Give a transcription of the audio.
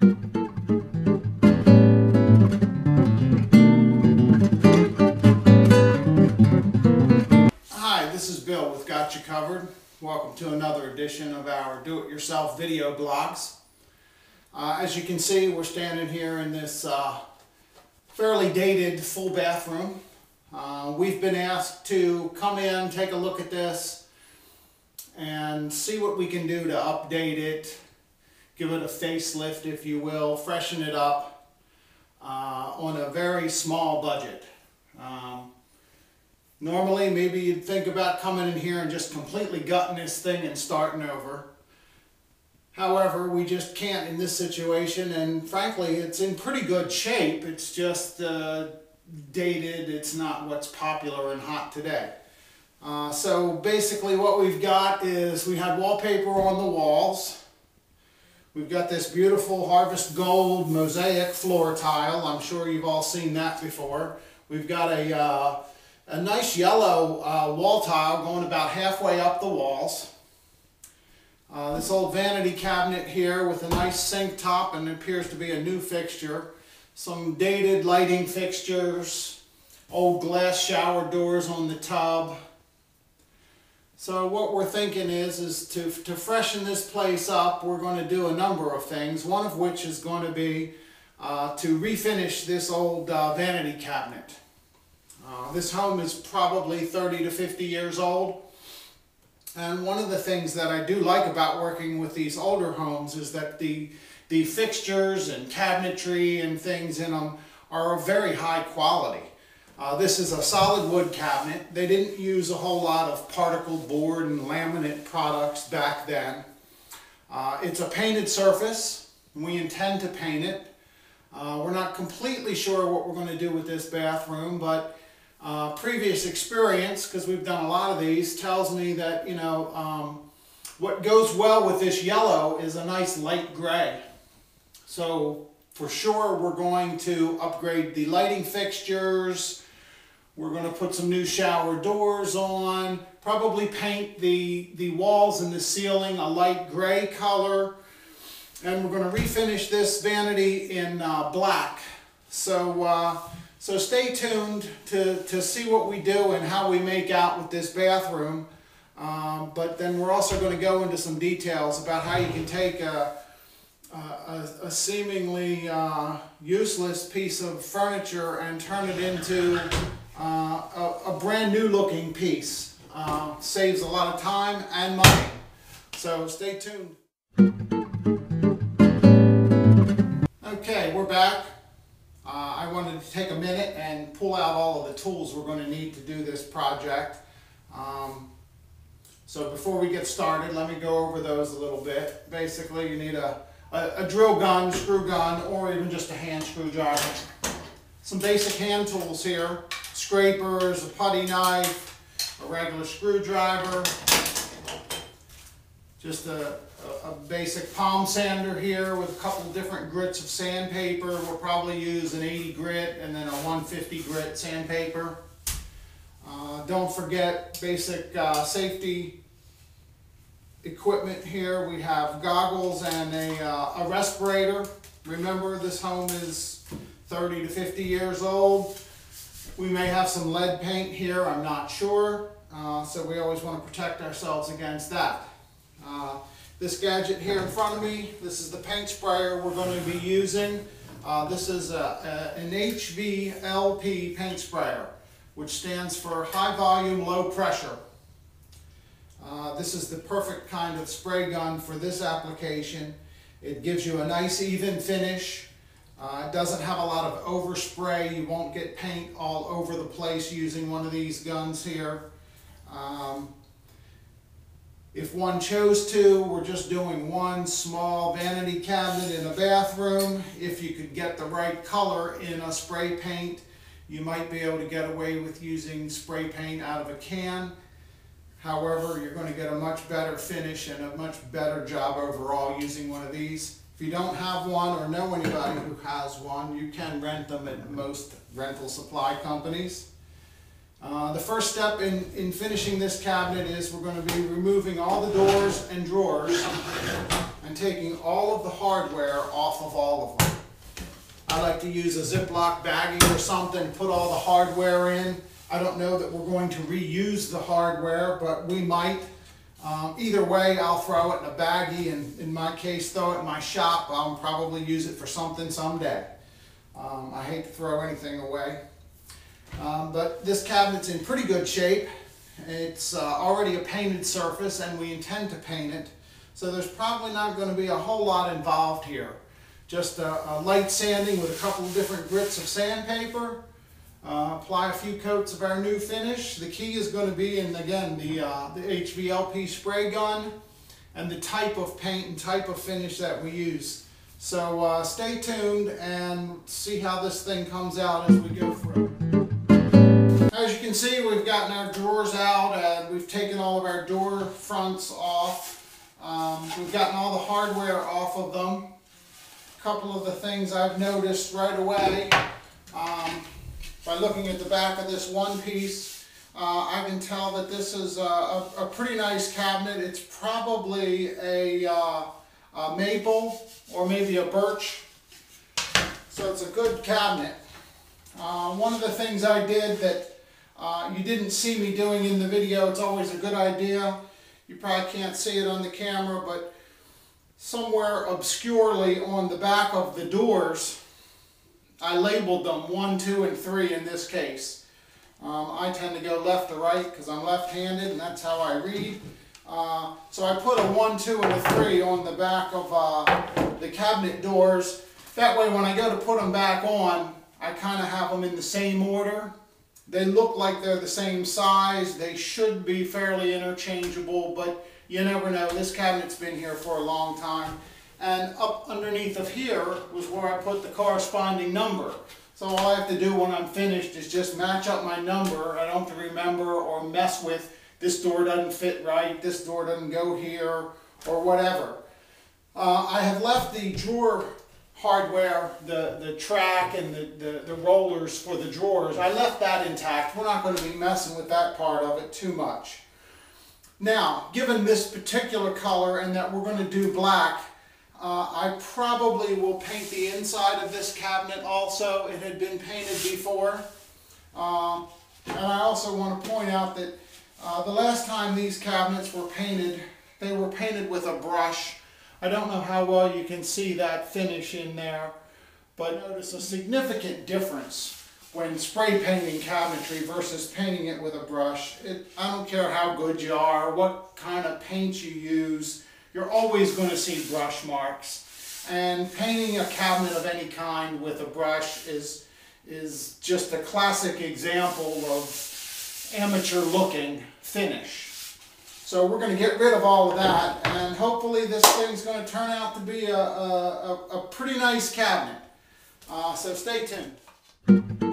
Hi, this is Bill with Got You Covered. Welcome to another edition of our do-it-yourself video blogs. As you can see, we're standing here in this fairly dated full bathroom. We've been asked to come in, take a look at this, and see what we can do to update it, give it a facelift, if you will, freshen it up on a very small budget. Normally, maybe you'd think about coming in here and just completely gutting this thing and starting over. However, we just can't in this situation, and frankly, it's in pretty good shape. It's just dated. It's not what's popular and hot today. So basically what we've got is we had wallpaper on the walls. We've got this beautiful Harvest Gold mosaic floor tile. I'm sure you've all seen that before. We've got a nice yellow wall tile going about halfway up the walls. This old vanity cabinet here with a nice sink top and appears to be a new fixture. Some dated lighting fixtures, old glass shower doors on the tub. So what we're thinking is to freshen this place up, we're going to do a number of things, one of which is going to be to refinish this old vanity cabinet. This home is probably 30 to 50 years old, and one of the things that I do like about working with these older homes is that the fixtures and cabinetry and things in them are of very high quality. This is a solid wood cabinet. They didn't use a whole lot of particle board and laminate products back then. It's a painted surface. We intend to paint it. We're not completely sure what we're going to do with this bathroom, but previous experience, because we've done a lot of these, tells me that, you know, what goes well with this yellow is a nice light gray. So for sure we're going to upgrade the lighting fixtures. We're going to put some new shower doors on, probably paint the walls and the ceiling a light gray color, and we're going to refinish this vanity in black. So stay tuned to see what we do and how we make out with this bathroom. But then we're also going to go into some details about how you can take a seemingly useless piece of furniture and turn it into a brand new looking piece. Saves a lot of time and money. So stay tuned. Okay, we're back. I wanted to take a minute and pull out all of the tools we're going to need to do this project. So before we get started, let me go over those a little bit. Basically, you need a drill gun, screw gun, or even just a hand screwdriver. Some basic hand tools here: scrapers, a putty knife, a regular screwdriver, just a basic palm sander here with a couple different grits of sandpaper. We'll probably use an 80 grit and then a 150 grit sandpaper. Don't forget basic safety equipment here. We have goggles and a respirator. Remember, this home is 30 to 50 years old. We may have some lead paint here, I'm not sure. So we always want to protect ourselves against that. This gadget here in front of me, this is the paint sprayer we're going to be using. This is an HVLP paint sprayer, which stands for high volume, low pressure. This is the perfect kind of spray gun for this application. It gives you a nice even finish. It doesn't have a lot of overspray. You won't get paint all over the place using one of these guns here. If one chose to, we're just doing one small vanity cabinet in a bathroom. If you could get the right color in a spray paint, you might be able to get away with using spray paint out of a can. However, you're going to get a much better finish and a much better job overall using one of these. If you don't have one or know anybody who has one, you can rent them at most rental supply companies. The first step in finishing this cabinet is we're going to be removing all the doors and drawers and taking all of the hardware off of all of them. I like to use a Ziploc baggie or something, put all the hardware in. I don't know that we're going to reuse the hardware, but we might. Either way, I'll throw it in a baggie, and in my case, throw it in my shop. I'll probably use it for something someday. I hate to throw anything away. But this cabinet's in pretty good shape. It's already a painted surface, and we intend to paint it. So there's probably not going to be a whole lot involved here. Just a light sanding with a couple of different grits of sandpaper. Apply a few coats of our new finish. The key is going to be in, again, the HVLP spray gun and the type of paint and type of finish that we use. So stay tuned and see how this thing comes out as we go through. As you can see, we've gotten our drawers out and we've taken all of our door fronts off. We've gotten all the hardware off of them. A couple of the things I've noticed right away by looking at the back of this one piece, I can tell that this is a pretty nice cabinet. It's probably a maple or maybe a birch, so it's a good cabinet. One of the things I did that you didn't see me doing in the video, it's always a good idea. You probably can't see it on the camera, but somewhere obscurely on the back of the doors, I labeled them 1, 2, and 3 in this case. I tend to go left to right because I'm left-handed and that's how I read. So I put a 1, 2, and a 3 on the back of the cabinet doors. That way when I go to put them back on, I kind of have them in the same order. They look like they're the same size. They should be fairly interchangeable, but you never know. This cabinet's been here for a long time. And up underneath of here was where I put the corresponding number. So all I have to do when I'm finished is just match up my number. I don't have to remember or mess with this door doesn't fit right, this door doesn't go here, or whatever. I have left the drawer hardware, the track and the rollers for the drawers. I left that intact. We're not going to be messing with that part of it too much. Now, given this particular color and that we're going to do black, I probably will paint the inside of this cabinet also. It had been painted before. And I also want to point out that the last time these cabinets were painted, they were painted with a brush. I don't know how well you can see that finish in there, but notice a significant difference when spray painting cabinetry versus painting it with a brush. I don't care how good you are, what kind of paint you use, you're always going to see brush marks. And painting a cabinet of any kind with a brush is just a classic example of amateur looking finish. So we're going to get rid of all of that, and hopefully this thing's going to turn out to be a pretty nice cabinet. So stay tuned.